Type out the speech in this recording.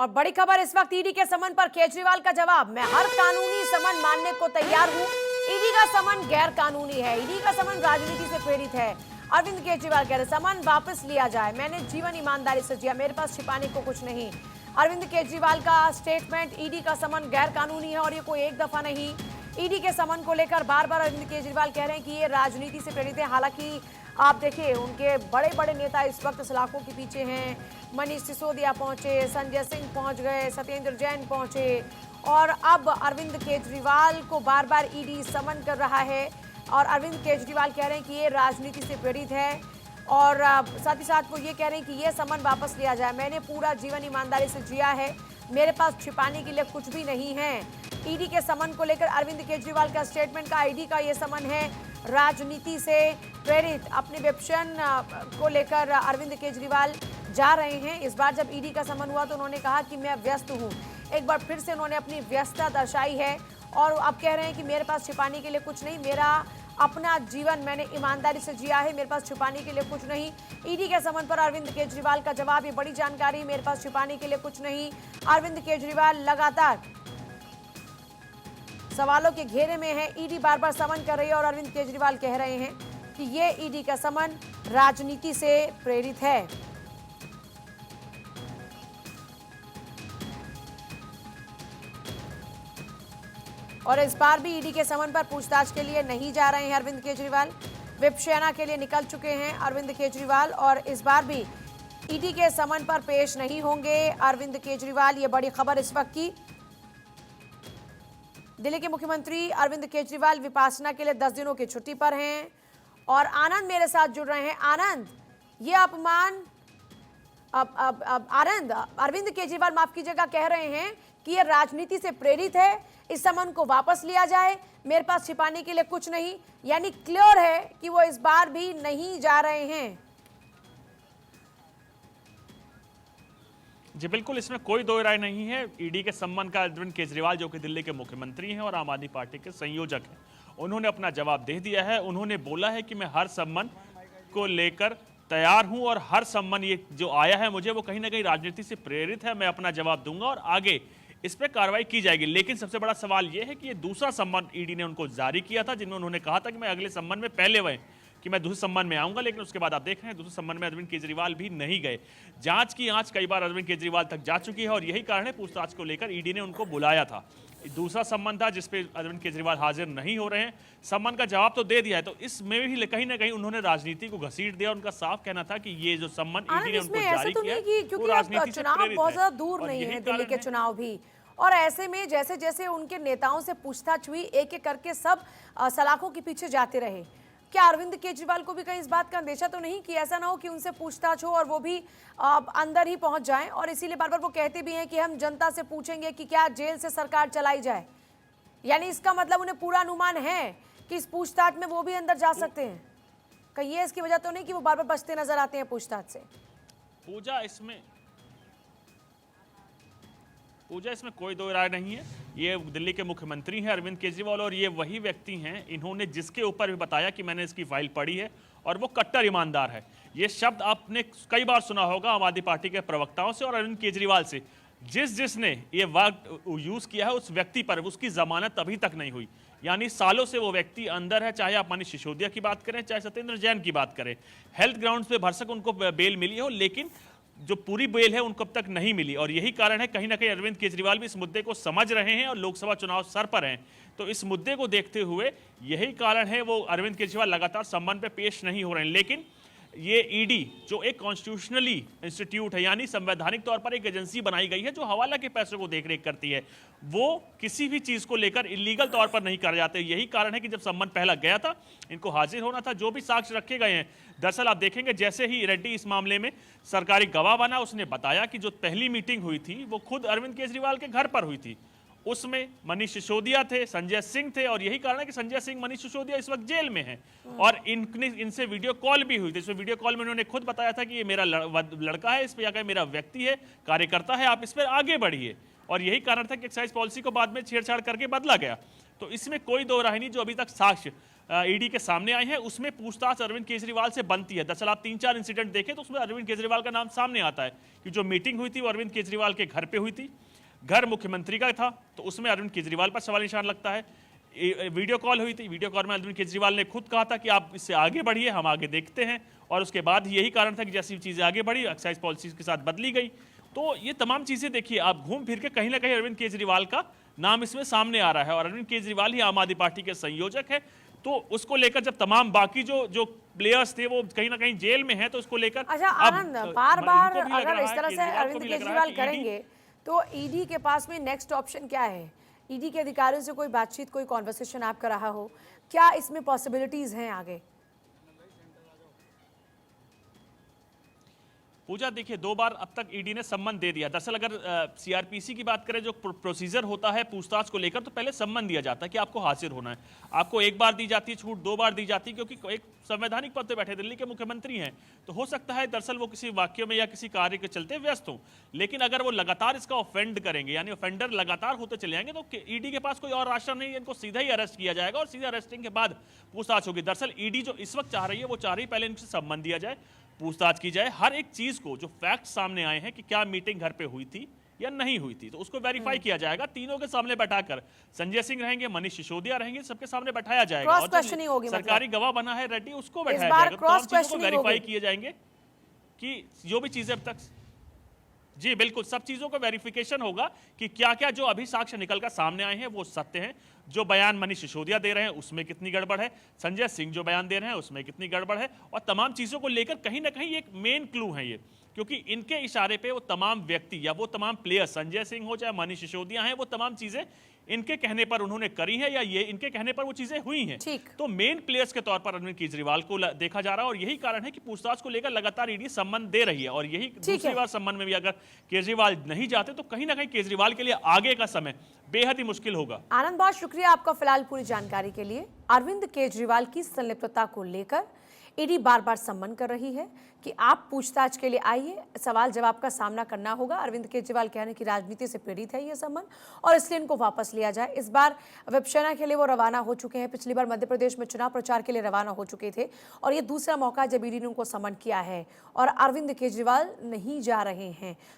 और बड़ी खबर इस वक्त ईडी के समन पर केजरीवाल का जवाब, मैं हर कानूनी समन मानने को तैयार हूं। ईडी का समन गैर कानूनी है, ईडी का समन राजनीति से प्रेरित है। अरविंद केजरीवाल कह रहे समन वापस लिया जाए, मैंने जीवन ईमानदारी से जिया, मेरे पास छिपाने को कुछ नहीं। अरविंद केजरीवाल का स्टेटमेंट, ईडी का समन गैर कानूनी है और ये कोई एक दफा नहीं। ईडी के समन को लेकर बार बार अरविंद केजरीवाल कह रहे हैं कि ये राजनीति से प्रेरित है। हालांकि आप देखिए उनके बड़े बड़े नेता इस वक्त सलाखों के पीछे हैं। मनीष सिसोदिया पहुंचे, संजय सिंह पहुंच गए, सत्येंद्र जैन पहुंचे और अब अरविंद केजरीवाल को बार बार ईडी समन कर रहा है। और अरविंद केजरीवाल कह रहे हैं कि ये राजनीति से प्रेरित है और साथ ही साथ वो ये कह रहे हैं कि ये समन वापस लिया जाए, मैंने पूरा जीवन ईमानदारी से जिया है, मेरे पास छिपाने के लिए कुछ भी नहीं है। ईडी के समन को लेकर अरविंद केजरीवाल का स्टेटमेंट का ईडी का ये समन है राजनीति से प्रेरित। अपने विपक्षन को लेकर अरविंद केजरीवाल जा रहे हैं। इस बार जब ईडी का समन हुआ तो उन्होंने कहा कि मैं व्यस्त हूं। एक बार फिर से उन्होंने अपनी व्यस्तता दर्शाई है और अब कह रहे हैं कि मेरे पास छिपाने के लिए कुछ नहीं, मेरा अपना जीवन मैंने ईमानदारी से जिया है, मेरे पास छिपाने के लिए कुछ नहीं। ईडी के समन पर अरविंद केजरीवाल का जवाब, ये बड़ी जानकारी, मेरे पास छिपाने के लिए कुछ नहीं। अरविंद केजरीवाल लगातार सवालों के घेरे में है, ईडी बार बार समन कर रही है और अरविंद केजरीवाल कह रहे हैं कि ये ईडी का समन राजनीति से प्रेरित है। और इस बार भी ईडी के समन पर पूछताछ के लिए नहीं जा रहे हैं अरविंद केजरीवाल, विप सेना के लिए निकल चुके हैं अरविंद केजरीवाल और इस बार भी ईडी के समन पर पेश नहीं होंगे अरविंद केजरीवाल। ये बड़ी खबर इस वक्त की। दिल्ली के मुख्यमंत्री अरविंद केजरीवाल विपासना के लिए 10 दिनों की छुट्टी पर हैं और आनंद मेरे साथ जुड़ रहे हैं। आनंद, ये अपमान आनंद, अरविंद केजरीवाल माफ कीजिएगा कह रहे हैं कि ये राजनीति से प्रेरित है, इस समन को वापस लिया जाए, मेरे पास छिपाने के लिए कुछ नहीं, यानी क्लियर है कि वो इस बार भी नहीं जा रहे हैं। जी बिल्कुल, इसमें कोई दो राय नहीं है। ईडी के सम्मान का अरविंद केजरीवाल जो कि दिल्ली के मुख्यमंत्री हैं और आम आदमी पार्टी के संयोजक हैं, उन्होंने अपना जवाब दे दिया है। उन्होंने बोला है कि मैं हर सम्मान को लेकर तैयार हूं और हर सम्मान ये जो आया है मुझे वो कहीं ना कहीं राजनीति से प्रेरित है, मैं अपना जवाब दूंगा और आगे इस पर कार्रवाई की जाएगी। लेकिन सबसे बड़ा सवाल ये है कि ये दूसरा सम्मान ईडी ने उनको जारी किया था, जिनमें उन्होंने कहा था कि मैं अगले सम्मान में पहले वह कि मैं दूसरे सम्मान में आऊंगा, लेकिन उसके बाद आप देख रहे हैं दूसरे सम्मान में अरविंद केजरीवाल भी नहीं गए। जांच की आंच कई बार अरविंद केजरीवाल तक जा चुकी है और यही कारण है पूछताछ को लेकर ईडी ने उनको बुलाया था। दूसरा सम्मान था जिसपे अरविंद केजरीवाल हाजिर नहीं हो रहे हैं। सम्मान का जवाब तो दे दिया है, तो इसमें भी कहीं ना कहीं उन्होंने राजनीति को घसीट दिया। उनका साफ कहना था कि ये जो सम्मान ईडी ने उनको जारी किया क्योंकि चुनाव बहुत ज्यादा दूर नहीं है, दिल्ली के चुनाव भी, और ऐसे में जैसे जैसे उनके नेताओं से पूछताछ हुई एक एक करके सब सलाखों के पीछे जाते रहे। क्या अरविंद केजरीवाल को भी कहीं इस बात का अंदेशा तो नहीं कि ऐसा ना हो कि उनसे पूछताछ हो और वो भी अंदर ही पहुंच जाएं, और इसीलिए बार बार वो कहते भी हैं कि हम जनता से पूछेंगे कि क्या जेल से सरकार चलाई जाए, यानी इसका मतलब उन्हें पूरा अनुमान है कि इस पूछताछ में वो भी अंदर जा सकते हैं। कहीं ये इसकी वजह तो नहीं कि वो बार बार बचते नजर आते हैं पूछताछ से? पूजा इसमें कोई दो राय नहीं है। ये दिल्ली के मुख्यमंत्री हैं अरविंद केजरीवाल और ये वही व्यक्ति हैं इन्होंने जिसके ऊपर भी बताया कि मैंने इसकी फाइल पढ़ी है और वो कट्टर ईमानदार है। ये शब्द आपने कई बार सुना होगा आम आदमी पार्टी के प्रवक्ताओं से और अरविंद केजरीवाल से। जिसने ये वर्ड यूज किया है उस व्यक्ति पर उसकी जमानत अभी तक नहीं हुई, यानी सालों से वो व्यक्ति अंदर है। चाहे आप मनीष सिसोदिया की बात करें, चाहे सत्येंद्र जैन की बात करें, हेल्थ ग्राउंड्स पे भरसक उनको बेल मिली हो, लेकिन जो पूरी बेल है उनको अब तक नहीं मिली। और यही कारण है कहीं ना कहीं अरविंद केजरीवाल भी इस मुद्दे को समझ रहे हैं और लोकसभा चुनाव सर पर हैं, तो इस मुद्दे को देखते हुए यही कारण है वो अरविंद केजरीवाल लगातार सम्मान पे पेश नहीं हो रहे हैं। लेकिन ये ईडी जो एक कॉन्स्टिट्यूशनली इंस्टीट्यूट है, यानी संवैधानिक तौर पर एक एजेंसी बनाई गई है जो हवाला के पैसों को देखरेख करती है, वो किसी भी चीज को लेकर इलीगल तौर पर नहीं कर जाते। यही कारण है कि जब सम्मन पहला गया था इनको हाजिर होना था, जो भी साक्ष्य रखे गए हैं। दरअसल आप देखेंगे जैसे ही रेड्डी इस मामले में सरकारी गवाह बना, उसने बताया कि जो पहली मीटिंग हुई थी वो खुद अरविंद केजरीवाल के घर पर हुई थी। उसमें मनीष सिसोदिया थे, संजय सिंह थे और यही कारण है कि संजय सिंह, मनीष सिसोदिया इस वक्त जेल में हैं और इनसे वीडियो कॉल भी हुई थी। इसमें वीडियो कॉल में उन्होंने खुद बताया था कि ये मेरा लड़का है, इस पर या मेरा व्यक्ति है, कार्यकर्ता है, आप इस पर आगे बढ़िए। और यही कारण था कि एक्साइज पॉलिसी को बाद में छेड़छाड़ करके बदला गया। तो इसमें कोई दो राय नहीं, जो अभी तक साक्ष्य ईडी के सामने आए हैं, उसमें पूछताछ अरविंद केजरीवाल से बनती है। दरअसल आप 3-4 इंसिडेंट देखें तो उसमें अरविंद केजरीवाल का नाम सामने आता है कि जो मीटिंग हुई थी वो अरविंद केजरीवाल के घर पे हुई थी, घर मुख्यमंत्री का था, तो उसमें अरविंद केजरीवाल पर सवाल निशान लगता है। वीडियो कॉल हुई थी, वीडियो कॉल में अरविंद केजरीवाल ने खुद कहा था कि आप इससे आगे बढ़िए, हम आगे देखते हैं, और उसके बाद यही कारण था कि जैसी चीज़ें आगे बढ़ी एक्साइज पॉलिसी के साथ बदली गई। तो ये तमाम चीज़ें देखिए, आप घूम फिर के कहीं ना कहीं अरविंद केजरीवाल का नाम इसमें सामने आ रहा है, और अरविंद केजरीवाल ही आम आदमी पार्टी के संयोजक है। तो उसको लेकर जब तमाम बाकी जो प्लेयर्स थे वो कहीं ना कहीं जेल में हैं, तो उसको लेकर अच्छा अब आनंद, बार बार इनको भी लग अगर रहा इस है, तरह से केजरीवाल को अरविंद भी लग रहा है केजरीवाल कि करेंगे तो ईडी के पास में नेक्स्ट ऑप्शन क्या है? ईडी के अधिकारियों से कोई बातचीत, कोई कॉन्वर्सेशन आपका रहा हो क्या? इसमें पॉसिबिलिटीज हैं आगे? पूजा देखिए, 2 बार अब तक ईडी ने सम्मन दे दिया। दरअसल अगर सीआरपीसी की बात करें, जो प्रोसीजर होता है पूछताछ को लेकर, तो पहले सम्मन दिया जाता है कि आपको हाजिर होना है। आपको 1 बार दी जाती है छूट, 2 बार दी जाती है, क्योंकि एक संवैधानिक पद पे बैठे दिल्ली के मुख्यमंत्री हैं, तो हो सकता है दरअसल वो किसी वाक्य में या किसी कार्य के चलते व्यस्त हों। लेकिन अगर वो लगातार इसका ऑफेंड करेंगे, यानी ऑफेंडर लगातार होते चले जाएंगे, तो ईडी के पास कोई और रास्ता नहीं है, इनको सीधा ही अरेस्ट किया जाएगा और सीधा अरेस्टिंग के बाद पूछताछ होगी। दरअसल ईडी जो इस वक्त चाह रही है, वो चाह रही है पहले इनसे सम्मन दिया जाए, पूछताछ की जाए, हर एक चीज को, जो फैक्ट सामने आए हैं कि क्या मीटिंग घर पे हुई थी या नहीं हुई थी, तो उसको वेरीफाई किया जाएगा। तीनों के सामने बैठाकर, संजय सिंह रहेंगे, मनीष सिसोदिया रहेंगे, सबके सामने बैठाया जाएगा, क्रॉस और क्वेश्चनिंग होगी, जो सरकारी गवाह बना है रेड्डी, उसको बैठाया बार जाएगा। क्रॉस तमाम चीजों को क्वेश्चनिंग वेरीफाई होगी। किए जाएंगे कि जो भी चीजें अब तक, जी बिल्कुल, सब चीजों का वेरिफिकेशन होगा कि क्या क्या जो अभी साक्ष्य निकलकर सामने आए हैं वो सत्य हैं। जो बयान मनीष सिसोदिया दे रहे हैं उसमें कितनी गड़बड़ है, संजय सिंह जो बयान दे रहे हैं उसमें कितनी गड़बड़ है, और तमाम चीजों को लेकर कहीं ना कहीं एक मेन क्लू है ये, क्योंकि इनके इशारे पे वो तमाम व्यक्ति या वो तमाम प्लेयर, संजय सिंह हो चाहे मनीष सिसोदिया हैं, वो तमाम चीजें इनके कहने पर उन्होंने करी है या ये इनके कहने पर वो चीजें हुई हैं। ठीक। तो मेन प्लेयर्स के तौर पर अरविंद केजरीवाल को देखा जा रहा है, और यही कारण है कि पूछताछ को लेकर लगातार ईडी सम्मन दे रही है, और यही दूसरी बार सम्मन में भी अगर केजरीवाल नहीं जाते तो कहीं ना कहीं केजरीवाल के लिए आगे का समय बेहद ही मुश्किल होगा। आनंद, बहुत शुक्रिया आपका फिलहाल पूरी जानकारी के लिए। अरविंद केजरीवाल की संलिप्तता को लेकर ईडी बार बार सम्मन कर रही है कि आप पूछताछ के लिए आइए, सवाल जवाब का सामना करना होगा। अरविंद केजरीवाल कहने की राजनीति से पीड़ित है ये सम्मन, और इसलिए इनको वापस लिया जाए। इस बार विपक्षना के लिए वो रवाना हो चुके हैं, पिछली बार मध्य प्रदेश में चुनाव प्रचार के लिए रवाना हो चुके थे, और ये दूसरा मौका जब ईडी ने उनको सम्मन किया है और अरविंद केजरीवाल नहीं जा रहे हैं।